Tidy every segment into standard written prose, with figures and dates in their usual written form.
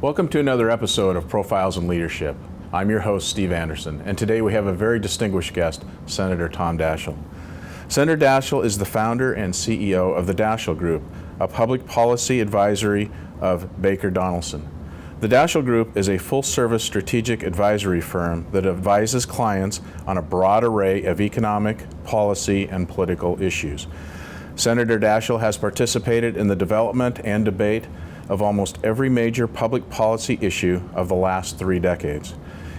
Welcome to another episode of Profiles in Leadership. I'm your host, Steve Anderson, and today we have a very distinguished guest, Senator Tom Daschle. Senator Daschle is the founder and CEO of the Daschle Group, a public policy advisory of Baker Donelson. The Daschle Group is a full-service strategic advisory firm that advises clients on a broad array of economic, policy, and political issues. Senator Daschle has participated in the development and debate of almost every major public policy issue of the last 3 decades.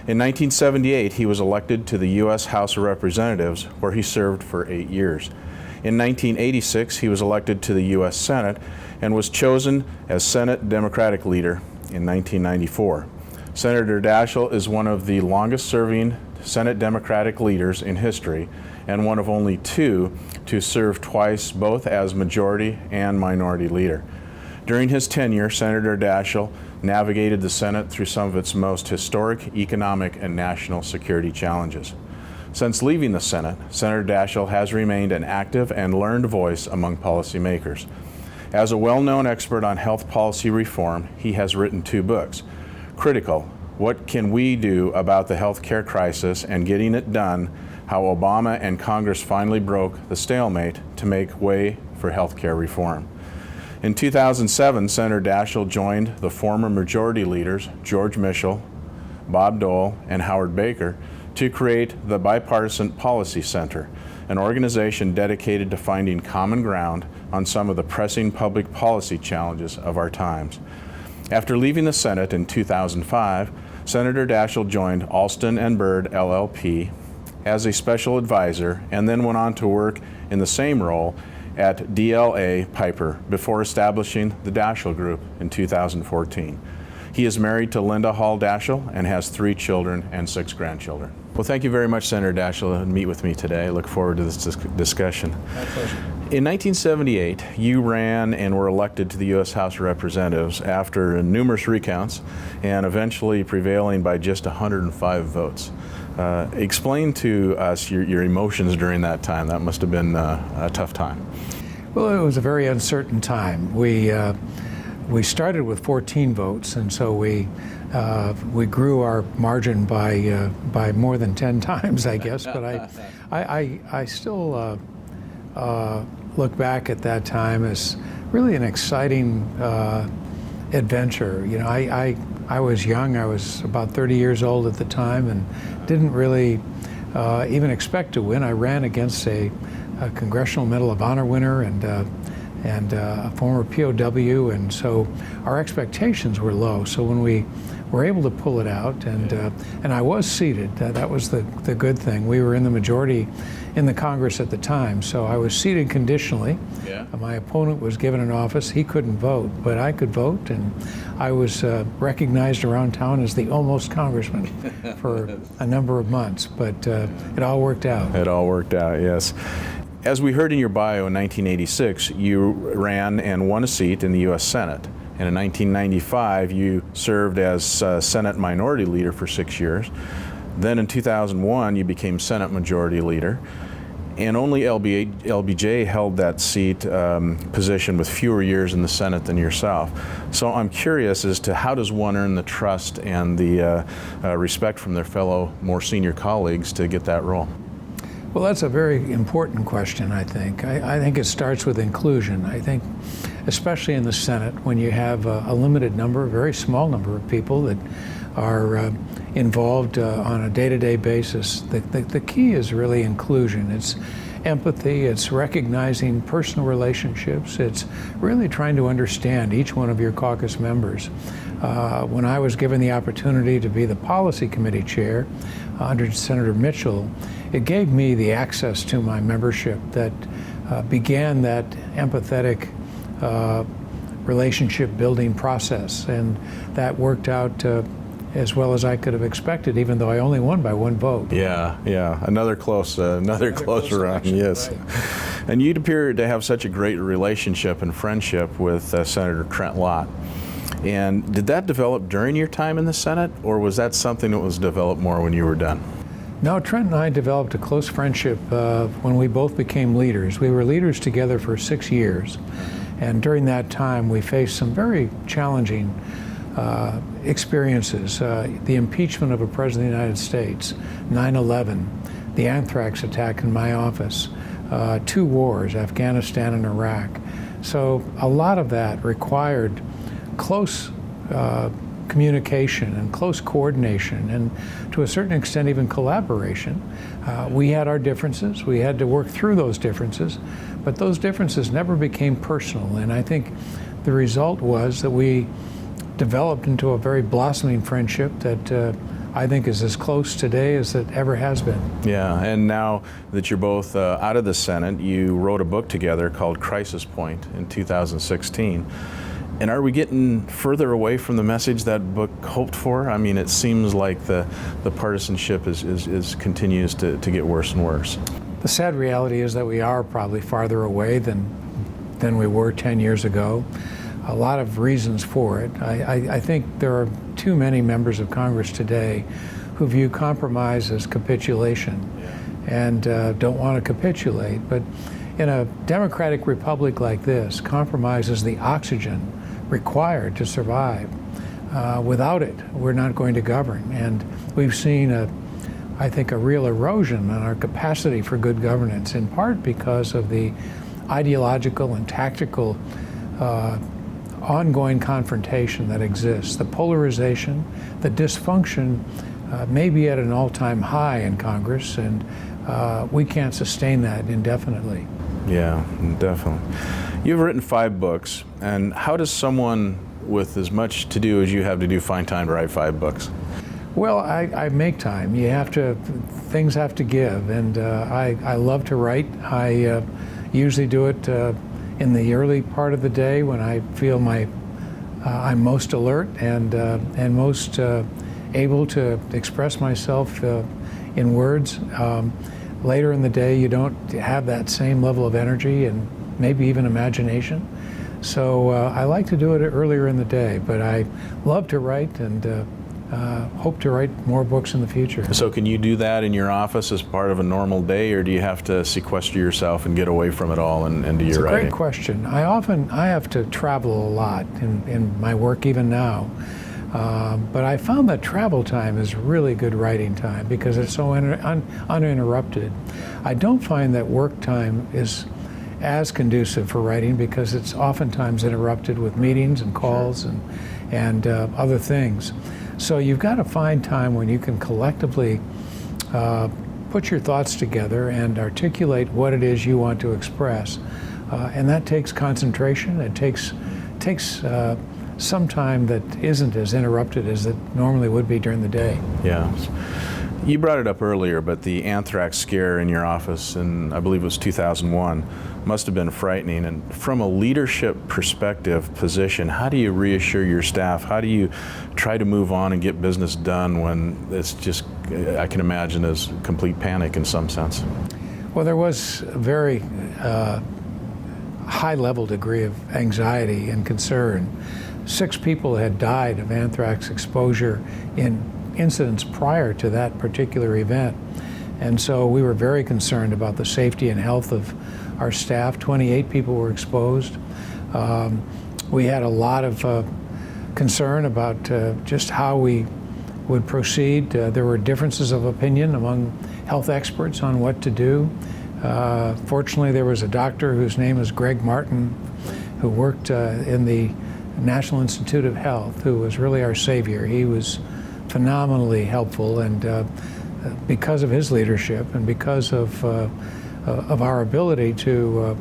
In 1978, he was elected to the U.S. House of Representatives, where he served for 8 years. In 1986, he was elected to the U.S. Senate and was chosen as Senate Democratic leader in 1994. Senator Daschle is one of the longest-serving Senate Democratic leaders in history and one of only 2 to serve twice both as majority and minority leader. During his tenure, Senator Daschle navigated the Senate through some of its most historic economic and national security challenges. Since leaving the Senate, Senator Daschle has remained an active and learned voice among policymakers. As a well-known expert on health policy reform, he has written 2 books. Critical: What Can We Do About the Healthcare Crisis and Getting It Done? How Obama and Congress Finally Broke the Stalemate to Make Way for Healthcare Reform. In 2007, Senator Daschle joined the former majority leaders George Mitchell, Bob Dole, and Howard Baker to create the Bipartisan Policy Center, an organization dedicated to finding common ground on some of the pressing public policy challenges of our times. After leaving the Senate in 2005, Senator Daschle joined Alston & Bird LLP as a special advisor and then went on to work in the same role at DLA Piper before establishing the Daschle Group in 2014. He is married to Linda Hall Daschle and has 3 children and 6 grandchildren. Well, thank you very much, Senator Daschle, to meet with me today. I look forward to this discussion. My pleasure. In 1978, you ran and were elected to the U.S. House of Representatives after numerous recounts and eventually prevailing by just 105 votes. Explain to us your emotions during that time. That must have been a tough time. Well, it was a very uncertain time. We started with 14 votes, and so we grew our margin by more than 10 times, I guess. But I still look back at that time as really an exciting adventure. You know, I was young. I was about 30 years old at the time, and didn't really even expect to win. I ran against a Congressional Medal of Honor winner and a former POW, and so our expectations were low. So when we were able to pull it out, and I was seated, that was the good thing. We were in the majority in the Congress at the time, so I was seated conditionally. Yeah. My opponent was given an office. He couldn't vote, but I could vote, and I was recognized around town as the almost congressman for a number of months, but it all worked out. It all worked out, yes. As we heard in your bio, in 1986, you ran and won a seat in the U.S. Senate. And in 1995, you served as Senate Minority Leader for 6 years. Then in 2001, you became Senate Majority Leader. And only LBJ held that seat position with fewer years in the Senate than yourself. So I'm curious as to how does one earn the trust and the respect from their fellow more senior colleagues to get that role? Well, that's a very important question, I think. I think it starts with inclusion. I think, especially in the Senate, when you have a limited number, a very small number of people that are involved on a day-to-day basis, the key is really inclusion. It's empathy, it's recognizing personal relationships, it's really trying to understand each one of your caucus members. When I was given the opportunity to be the Policy Committee Chair under Senator Mitchell, it gave me the access to my membership that began that empathetic relationship building process, and that worked out as well as I could have expected, even though I only won by 1 vote. Yeah, another close run, yes. Right. And you'd appear to have such a great relationship and friendship with Senator Trent Lott. And did that develop during your time in the Senate, or was that something that was developed more when you were done? No, Trent and I developed a close friendship when we both became leaders. We were leaders together for 6 years, and during that time we faced some very challenging experiences, the impeachment of a president of the United States, 9/11, the anthrax attack in my office, 2 wars, Afghanistan and Iraq. So a lot of that required close communication and close coordination, and to a certain extent even collaboration. We had our differences, we had to work through those differences, but those differences never became personal, and I think the result was that we developed into a very blossoming friendship that I think is as close today as it ever has been. Yeah, and now that you're both out of the Senate, you wrote a book together called Crisis Point in 2016. And are we getting further away from the message that book hoped for? I mean, it seems like the partisanship is continues to get worse and worse. The sad reality is that we are probably farther away than we were 10 years ago. A lot of reasons for it. I think there are too many members of Congress today who view compromise as capitulation and don't want to capitulate. But in a democratic republic like this, compromise is the oxygen required to survive. Without it, we're not going to govern. And we've seen, I think, a real erosion in our capacity for good governance, in part because of the ideological and tactical ongoing confrontation that exists. The polarization, the dysfunction may be at an all-time high in Congress, and we can't sustain that indefinitely. Yeah, definitely. You've written 5 books, and how does someone with as much to do as you have to do find time to write 5 books? Well, I make time. Things have to give, and I love to write. I usually do it in the early part of the day when I feel I'm most alert and most able to express myself in words. Later in the day, you don't have that same level of energy and maybe even imagination. So I like to do it earlier in the day, but I love to write and hope to write more books in the future. So can you do that in your office as part of a normal day, or do you have to sequester yourself and get away from it all and do your writing? It's a great question. I have to travel a lot in my work even now. But I found that travel time is really good writing time because it's so uninterrupted. I don't find that work time is as conducive for writing because it's oftentimes interrupted with meetings and calls and other things. So you've got to find time when you can collectively put your thoughts together and articulate what it is you want to express. And that takes concentration. It takes some time that isn't as interrupted as it normally would be during the day. Yeah. You brought it up earlier, but the anthrax scare in your office in, I believe it was 2001, must have been frightening. And from a leadership perspective position, how do you reassure your staff? How do you try to move on and get business done when it's just, I can imagine, as complete panic in some sense? Well, there was a very high level degree of anxiety and concern. 6 people had died of anthrax exposure in incidents prior to that particular event. And so we were very concerned about the safety and health of our staff. 28 people were exposed. We had a lot of concern about just how we would proceed. There were differences of opinion among health experts on what to do. Fortunately, there was a doctor whose name is Greg Martin, who worked in the National Institute of Health, who was really our savior. He was phenomenally helpful, and because of his leadership and because of our ability to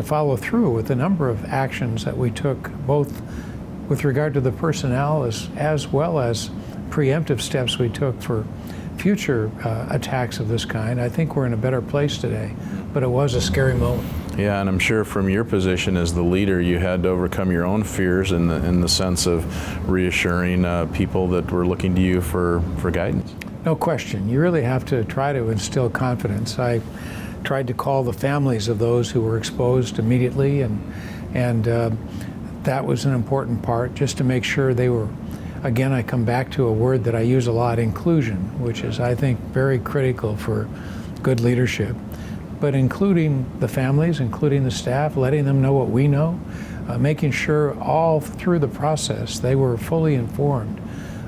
follow through with the number of actions that we took, both with regard to the personnel as well as preemptive steps we took for future attacks of this kind, I think we're in a better place today. But it was a scary moment. Yeah, and I'm sure from your position as the leader, you had to overcome your own fears in the sense of reassuring people that were looking to you for guidance. No question. You really have to try to instill confidence. I tried to call the families of those who were exposed immediately, and that was an important part, just to make sure they were, again, I come back to a word that I use a lot, inclusion, which is, I think, very critical for good leadership. but including the families, including the staff, letting them know what we know, making sure all through the process they were fully informed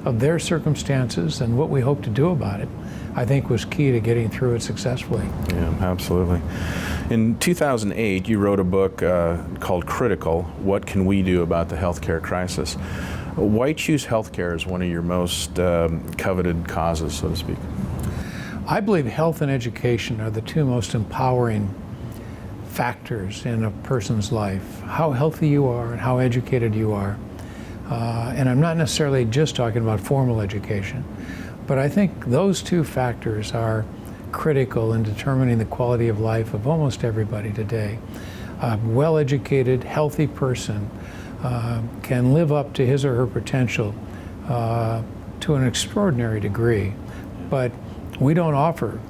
of their circumstances and what we hope to do about it, I think was key to getting through it successfully. Yeah, absolutely. In 2008, you wrote a book called Critical, What Can We Do About the Healthcare Crisis? Why choose healthcare as one of your most coveted causes, so to speak? I believe health and education are the two most empowering factors in a person's life. How healthy you are and how educated you are. And I'm not necessarily just talking about formal education, but I think those two factors are critical in determining the quality of life of almost everybody today. A well-educated, healthy person can live up to his or her potential to an extraordinary degree, but we don't offer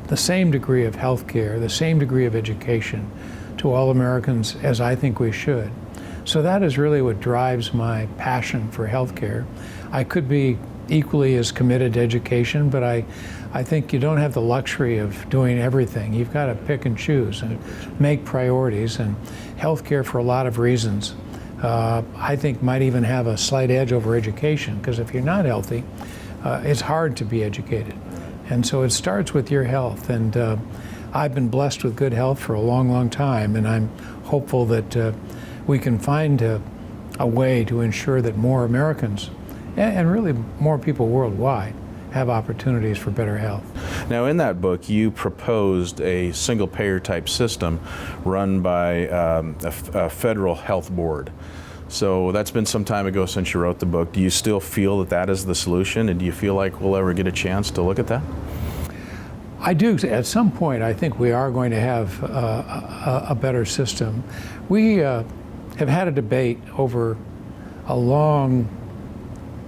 the same degree of health care, the same degree of education to all Americans as I think we should. So that is really what drives my passion for health care. I could be equally as committed to education, but I think you don't have the luxury of doing everything. You've got to pick and choose and make priorities, and healthcare, for a lot of reasons, I think might even have a slight edge over education, because if you're not healthy, it's hard to be educated. And so it starts with your health, and I've been blessed with good health for a long, long time, and I'm hopeful that we can find a way to ensure that more Americans, and really more people worldwide, have opportunities for better health. Now, in that book, you proposed a single-payer type system run by a federal health board. So that's been some time ago since you wrote the book. Do you still feel that that is the solution, and do you feel like we'll ever get a chance to look at that? I do. At some point, I think we are going to have a better system. We have had a debate over a long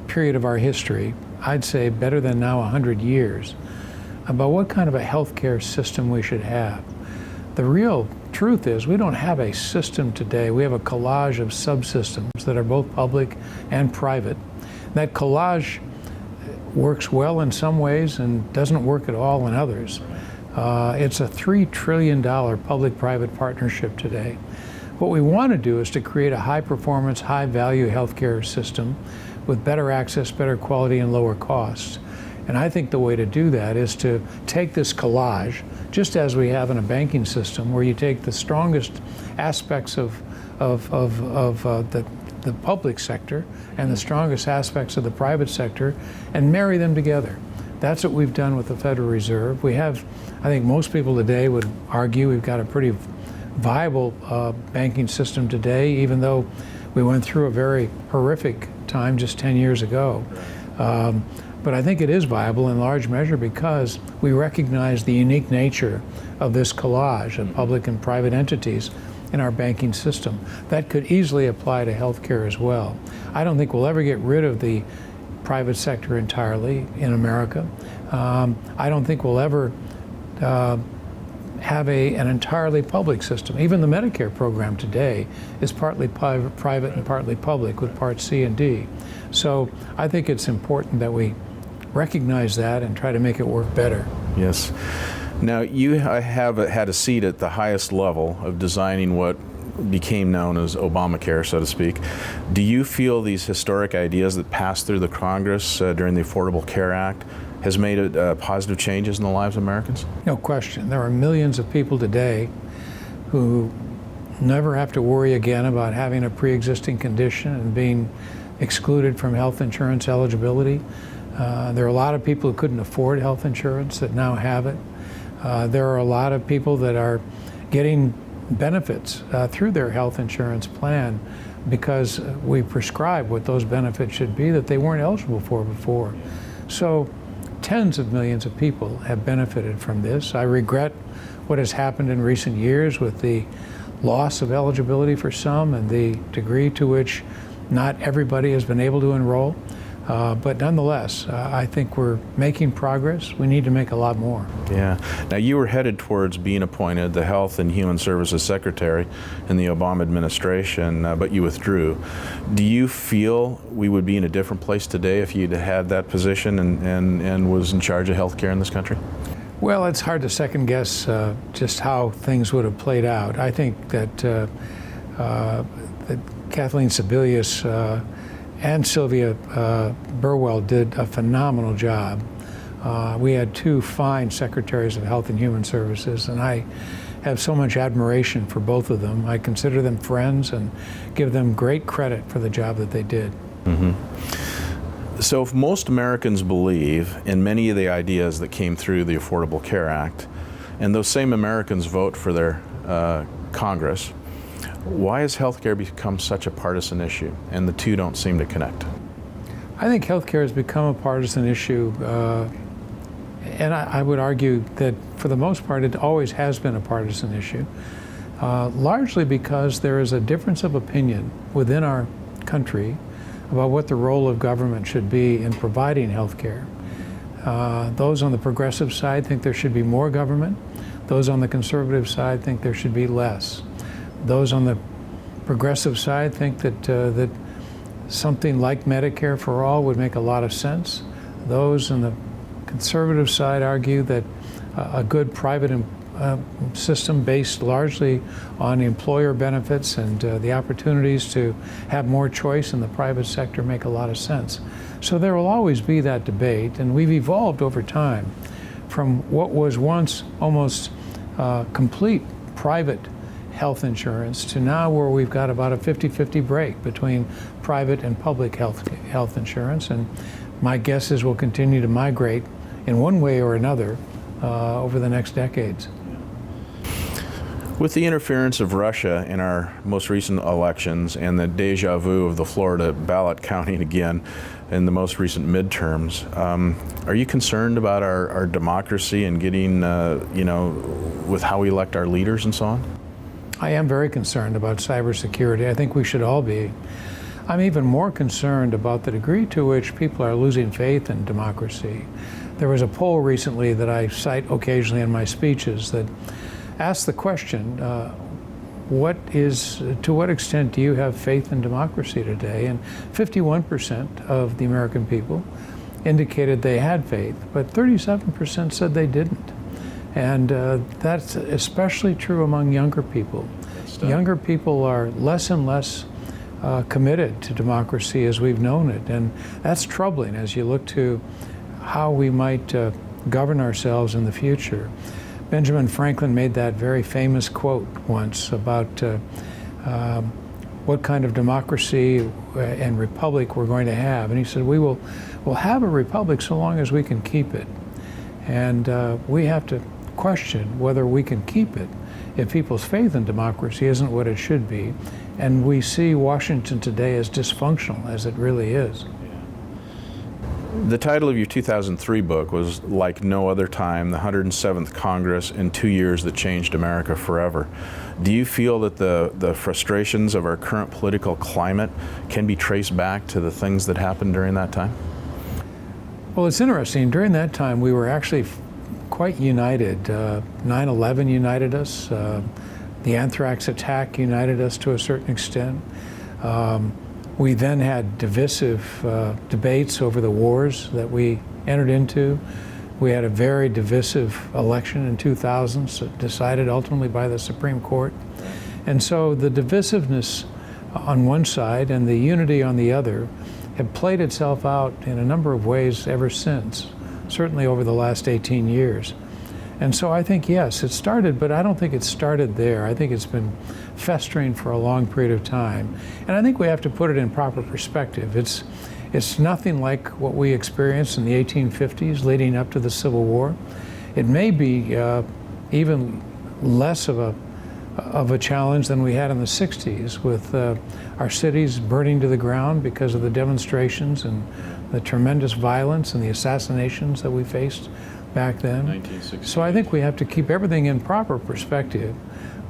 period of our history, I'd say better than now 100 years, about what kind of a healthcare system we should have. The real truth is we don't have a system today. We have a collage of subsystems that are both public and private. That collage works well in some ways and doesn't work at all in others. It's a $3 trillion public-private partnership today. What we want to do is to create a high-performance, high-value healthcare system with better access, better quality, and lower costs. And I think the way to do that is to take this collage, just as we have in a banking system, where you take the strongest aspects of the public sector and the strongest aspects of the private sector and marry them together. That's what we've done with the Federal Reserve. We have, I think most people today would argue, we've got a pretty viable banking system today, even though we went through a very horrific time just 10 years ago. But I think it is viable in large measure because we recognize the unique nature of this collage of public and private entities in our banking system. That could easily apply to healthcare as well. I don't think we'll ever get rid of the private sector entirely in America. I don't think we'll ever have an entirely public system. Even the Medicare program today is partly private and partly public with Part C and D. So I think it's important that we recognize that and try to make it work better. Yes. Now, you have had a seat at the highest level of designing what became known as Obamacare, so to speak. Do you feel these historic ideas that passed through the Congress during the Affordable Care Act has made positive changes in the lives of Americans? No question. There are millions of people today who never have to worry again about having a pre-existing condition and being excluded from health insurance eligibility. There are a lot of people who couldn't afford health insurance that now have it. There are a lot of people that are getting benefits through their health insurance plan because we prescribe what those benefits should be that they weren't eligible for before. So tens of millions of people have benefited from this. I regret what has happened in recent years with the loss of eligibility for some and the degree to which not everybody has been able to enroll. But nonetheless, I think we're making progress. We need to make a lot more. Yeah. Now, you were headed towards being appointed the Health and Human Services Secretary in the Obama administration, but you withdrew. Do you feel we would be in a different place today if you'd had that position and was in charge of health care in this country? Well, it's hard to second guess just how things would have played out. I think that Kathleen Sebelius and Sylvia Burwell did a phenomenal job. We had two fine secretaries of Health and Human Services, and I have so much admiration for both of them. I consider them friends and give them great credit for the job that they did. So if most Americans believe in many of the ideas that came through the Affordable Care Act, and those same Americans vote for their Congress, why has healthcare become such a partisan issue, and the two don't seem to connect? I think healthcare has become a partisan issue, and I would argue that for the most part it always has been a partisan issue, largely because there is a difference of opinion within our country about what the role of government should be in providing health care. Those on the progressive side think there should be more government. Those on the conservative side think there should be less. Those on the progressive side think that something like Medicare for all would make a lot of sense. Those on the conservative side argue that a good private system based largely on employer benefits and the opportunities to have more choice in the private sector make a lot of sense. So there will always be that debate, and we've evolved over time from what was once almost complete private health insurance to now where we've got about a 50-50 break between private and public health insurance, and my guess is we'll continue to migrate in one way or another over the next decades. With the interference of Russia in our most recent elections and the deja vu of the Florida ballot counting again in the most recent midterms, are you concerned about our democracy and getting, with how we elect our leaders and so on? I am very concerned about cybersecurity. I think we should all be. I'm even more concerned about the degree to which people are losing faith in democracy. There was a poll recently that I cite occasionally in my speeches that asked the question, to what extent do you have faith in democracy today? And 51% of the American people indicated they had faith, but 37% said they didn't. And that's especially true among younger people. Younger people are less and less committed to democracy as we've known it, and that's troubling as you look to how we might govern ourselves in the future. Benjamin Franklin made that very famous quote once about what kind of democracy and republic we're going to have, and he said, we'll have a republic so long as we can keep it, and we have to question whether we can keep it if people's faith in democracy isn't what it should be. And we see Washington today as dysfunctional as it really is. The title of your 2003 book was Like No Other Time, the 107th Congress in 2 years that changed America forever. Do you feel that the frustrations of our current political climate can be traced back to the things that happened during that time? Well, it's interesting. During that time, we were actually quite united. 9/11 united us. The anthrax attack united us to a certain extent. We then had divisive debates over the wars that we entered into. We had a very divisive election in 2000, decided ultimately by the Supreme Court. And so the divisiveness on one side and the unity on the other have played itself out in a number of ways ever since, certainly over the last 18 years. And so I think, yes, it started, but I don't think it started there. I think it's been festering for a long period of time. And I think we have to put it in proper perspective. It's nothing like what we experienced in the 1850s leading up to the Civil War. It may be even less of a challenge than we had in the 60s with our cities burning to the ground because of the demonstrations and the tremendous violence and the assassinations that we faced back then. So I think we have to keep everything in proper perspective.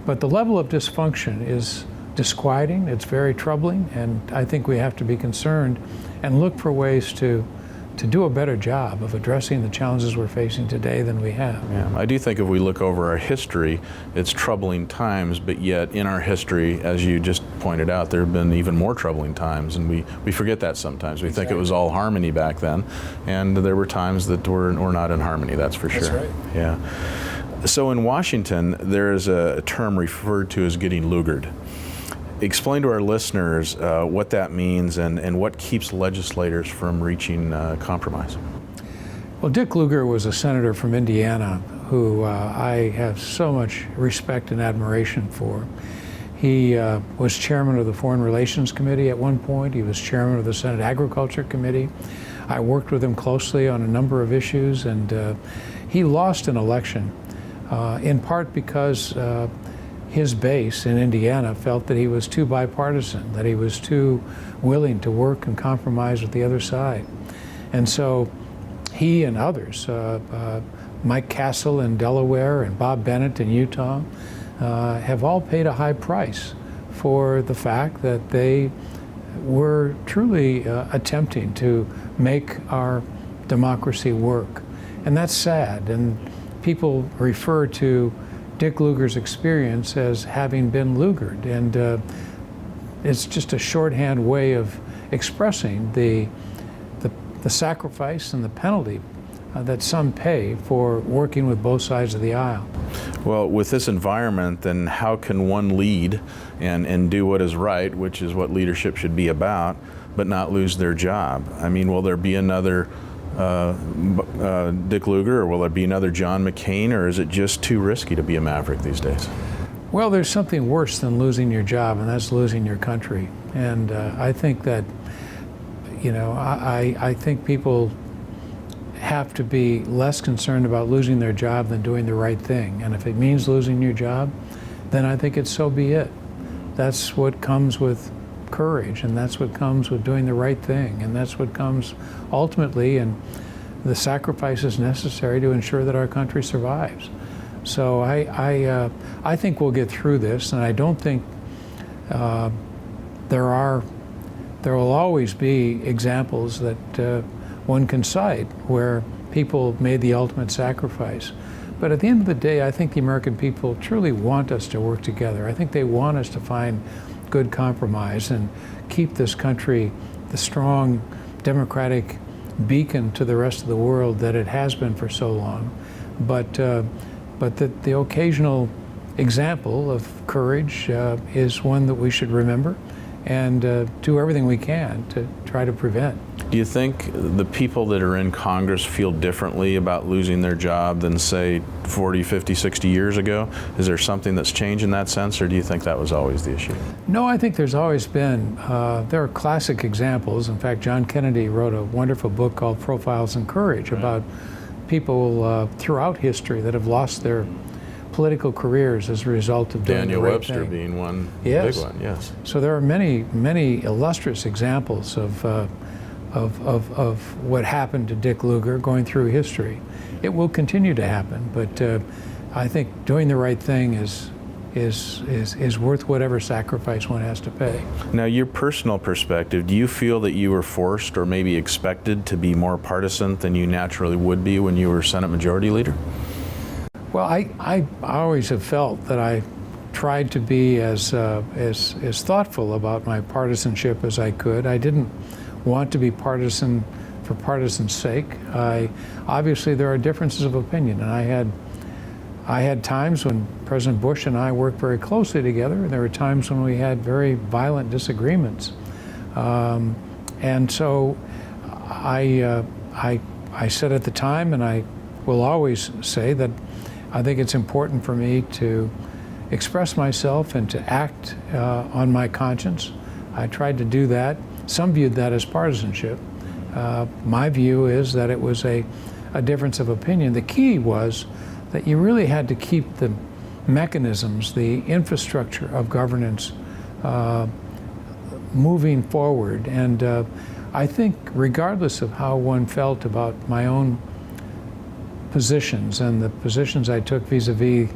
But the level of dysfunction is disquieting, it's very troubling, and I think we have to be concerned and look for ways to to do a better job of addressing the challenges we're facing today than we have. Yeah, I do think if we look over our history, it's troubling times, but yet in our history, as you just pointed out, there have been even more troubling times, and we forget that sometimes. We think it was all harmony back then, and there were times that were not in harmony, that's for sure. That's right. Yeah. So in Washington, there is a term referred to as getting Lugered. Explain to our listeners what that means and what keeps legislators from reaching compromise. Well, Dick Lugar was a senator from Indiana who I have so much respect and admiration for. He was chairman of the Foreign Relations Committee at one point. He was chairman of the Senate Agriculture Committee. I worked with him closely on a number of issues, and he lost an election in part because his base in Indiana felt that he was too bipartisan, that he was too willing to work and compromise with the other side. And so he and others, Mike Castle in Delaware and Bob Bennett in Utah, have all paid a high price for the fact that they were truly attempting to make our democracy work. And that's sad. And people refer to Dick Lugar's experience as having been Lugered, and it's just a shorthand way of expressing the sacrifice and the penalty that some pay for working with both sides of the aisle. Well, with this environment, then how can one lead and do what is right, which is what leadership should be about, but not lose their job? I mean, will there be another Dick Lugar, or will there be another John McCain, or is it just too risky to be a maverick these days? Well, there's something worse than losing your job, and that's losing your country. And I think that, I think people have to be less concerned about losing their job than doing the right thing. And if it means losing your job, then I think it's so be it. That's what comes with courage, and that's what comes with doing the right thing, and that's what comes ultimately in the sacrifices necessary to ensure that our country survives. So I think we'll get through this, and I don't think there will always be examples that one can cite where people made the ultimate sacrifice. But at the end of the day, I think the American people truly want us to work together. I think they want us to find good compromise and keep this country the strong democratic beacon to the rest of the world that it has been for so long. But the occasional example of courage is one that we should remember and do everything we can to try to prevent. Do you think the people that are in Congress feel differently about losing their job than, say, 40, 50, 60 years ago? Is there something that's changed in that sense, or do you think that was always the issue? No, I think there's always been. There are classic examples. In fact, John Kennedy wrote a wonderful book called Profiles in Courage about people throughout history that have lost their political careers as a result of doing Daniel the right Webster thing. being one Yes. big one, yes. So there are many, many illustrious examples of what happened to Dick Lugar going through history. It will continue to happen, but I think doing the right thing is worth whatever sacrifice one has to pay. Now, your personal perspective, do you feel that you were forced or maybe expected to be more partisan than you naturally would be when you were Senate Majority Leader? Well, I always have felt that I tried to be as thoughtful about my partisanship as I could. I didn't want to be partisan for partisan's sake. Obviously, there are differences of opinion, and I had times when President Bush and I worked very closely together, and there were times when we had very violent disagreements. And so I said at the time, and I will always say, that I think it's important for me to express myself and to act on my conscience. I tried to do that. Some viewed that as partisanship. My view is that it was a difference of opinion. The key was that you really had to keep the mechanisms, the infrastructure of governance moving forward. And I think regardless of how one felt about my own positions and the positions I took vis-a-vis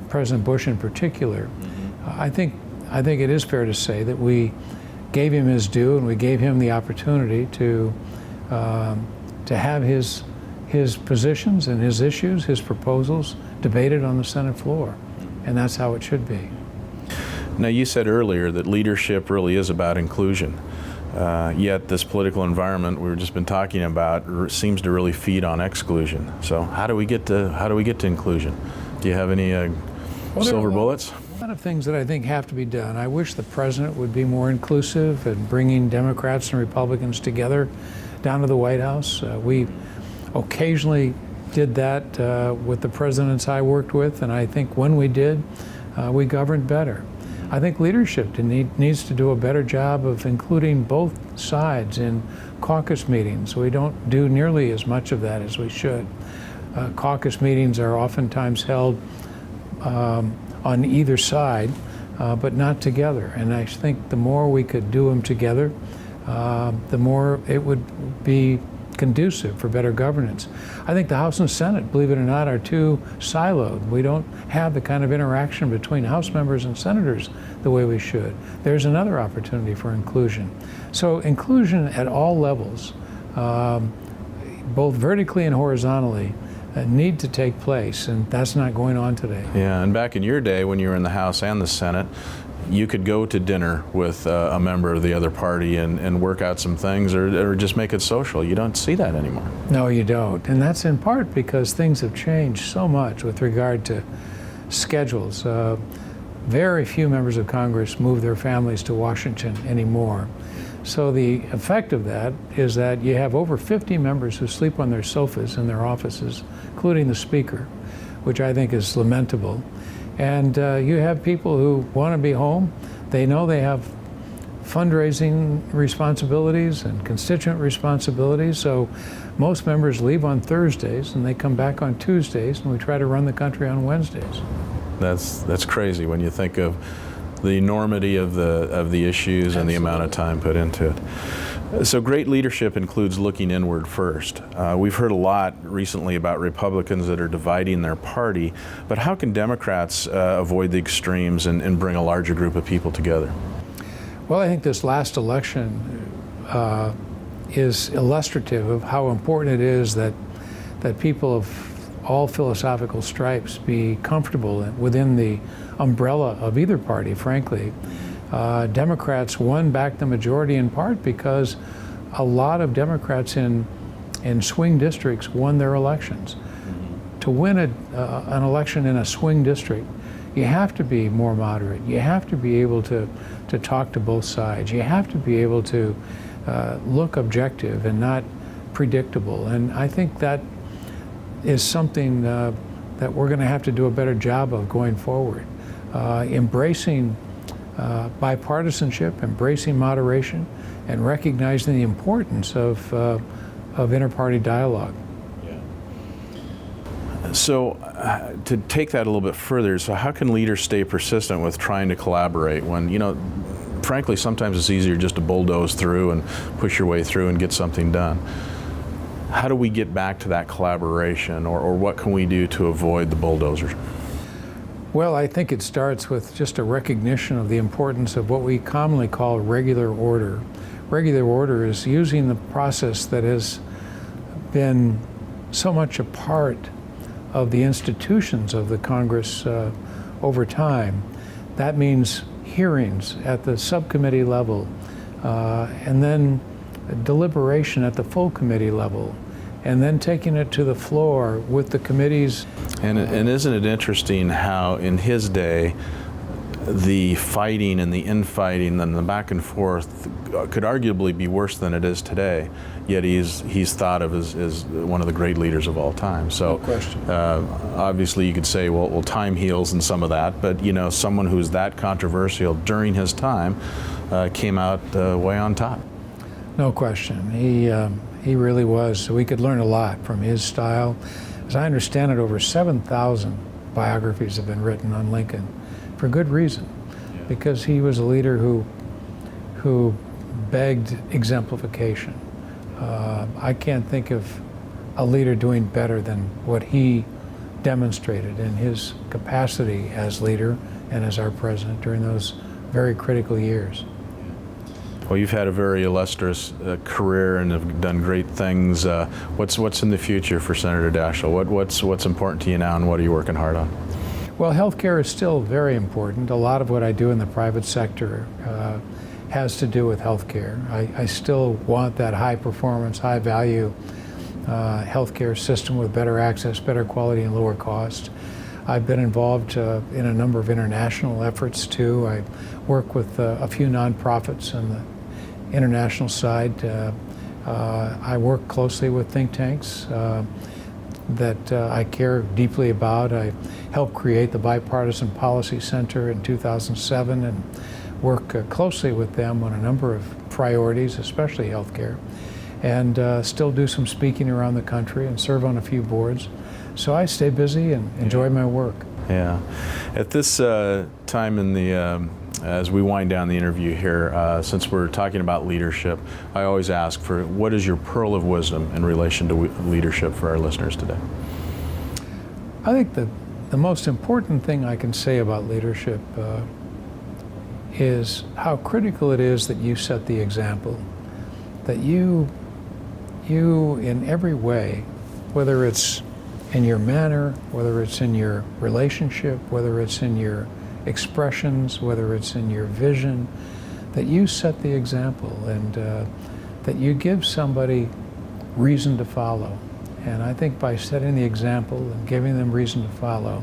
President Bush in particular, I think it is fair to say that we gave him his due, and we gave him the opportunity to to have his positions and his issues, his proposals debated on the Senate floor. And that's how it should be. Now, you said earlier that leadership really is about inclusion. Yet this political environment we've just been talking about seems to really feed on exclusion. So how do we get to inclusion? Do you have any silver bullets? A lot of things that I think have to be done. I wish the president would be more inclusive in bringing Democrats and Republicans together down to the White House. We occasionally did that with the presidents I worked with, and I think when we did, we governed better. I think leadership needs to do a better job of including both sides in caucus meetings. We don't do nearly as much of that as we should. Caucus meetings are oftentimes held on either side, but not together. And I think the more we could do them together, the more it would be conducive for better governance. I think the House and Senate, believe it or not, are too siloed. We don't have the kind of interaction between House members and senators the way we should. There's another opportunity for inclusion. So inclusion at all levels, both vertically and horizontally, need to take place, and that's not going on today. Yeah, and back in your day when you were in the House and the Senate, you could go to dinner with a member of the other party and work out some things or just make it social. You don't see that anymore. No, you don't. And that's in part because things have changed so much with regard to schedules. Very few members of Congress move their families to Washington anymore. So the effect of that is that you have over 50 members who sleep on their sofas in their offices, including the Speaker, which I think is lamentable. And you have people who want to be home. They know they have fundraising responsibilities and constituent responsibilities. So most members leave on Thursdays and they come back on Tuesdays, and we try to run the country on Wednesdays. That's crazy when you think of the enormity of the issues. Absolutely. And the amount of time put into it. So great leadership includes looking inward first. We've heard a lot recently about Republicans that are dividing their party, but how can Democrats avoid the extremes and bring a larger group of people together? Well, I think this last election is illustrative of how important it is that people of all philosophical stripes be comfortable within the umbrella of either party, frankly. Democrats won back the majority in part because a lot of Democrats in swing districts won their elections. To win an election in a swing district, you have to be more moderate. You have to be able to talk to both sides. You have to be able to look objective and not predictable. And I think that is something that we're going to have to do a better job of going forward. Embracing bipartisanship, embracing moderation, and recognizing the importance of inter-party dialogue. Yeah. So to take that a little bit further, so how can leaders stay persistent with trying to collaborate when, frankly, sometimes it's easier just to bulldoze through and push your way through and get something done? How do we get back to that collaboration, or what can we do to avoid the bulldozers? Well, I think it starts with just a recognition of the importance of what we commonly call regular order. Regular order is using the process that has been so much a part of the institutions of the Congress over time. That means hearings at the subcommittee level, and then deliberation at the full committee level, and then taking it to the floor with the committees. And isn't it interesting how in his day the fighting and the infighting and the back and forth could arguably be worse than it is today, yet he's thought of as one of the great leaders of all time. So, no question. Obviously you could say, well, time heals and some of that, but someone who's that controversial during his time came out way on top. No question. He really was. We could learn a lot from his style. As I understand it, over 7,000 biographies have been written on Lincoln for good reason, because he was a leader who begged exemplification. I can't think of a leader doing better than what he demonstrated in his capacity as leader and as our president during those very critical years. Well, you've had a very illustrious career and have done great things. What's in the future for Senator Daschle? What's important to you now, and what are you working hard on? Well, healthcare is still very important. A lot of what I do in the private sector has to do with healthcare. I still want that high performance, high value healthcare system with better access, better quality, and lower cost. I've been involved in a number of international efforts too. I work with a few nonprofits on the international side. I work closely with think tanks that I care deeply about. I helped create the Bipartisan Policy Center in 2007 and work closely with them on a number of priorities, especially healthcare, and still do some speaking around the country and serve on a few boards. So I stay busy and enjoy my work. Yeah. At this time in the, as we wind down the interview here, since we're talking about leadership, I always ask for what is your pearl of wisdom in relation to leadership for our listeners today? I think the most important thing I can say about leadership is how critical it is that you set the example, that you in every way, whether it's in your manner, whether it's in your relationship, whether it's in your expressions, whether it's in your vision, that you set the example and that you give somebody reason to follow. And I think by setting the example and giving them reason to follow,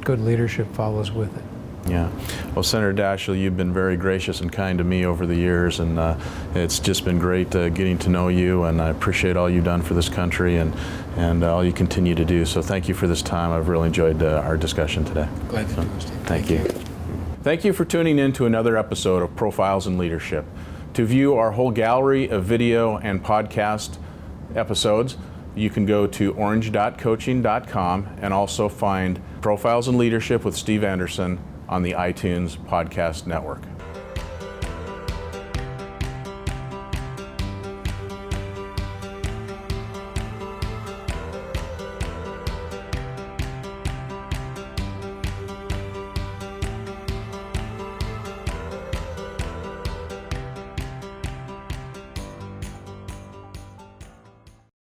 good leadership follows with it. Yeah. Well, Senator Daschle, you've been very gracious and kind to me over the years, and it's just been great getting to know you, and I appreciate all you've done for this country and all you continue to do. So thank you for this time. I've really enjoyed our discussion today. Glad to do it, Steve. Thank you. Thank you for tuning in to another episode of Profiles in Leadership. To view our whole gallery of video and podcast episodes, you can go to orange.coaching.com and also find Profiles in Leadership with Steve Anderson on the iTunes Podcast Network.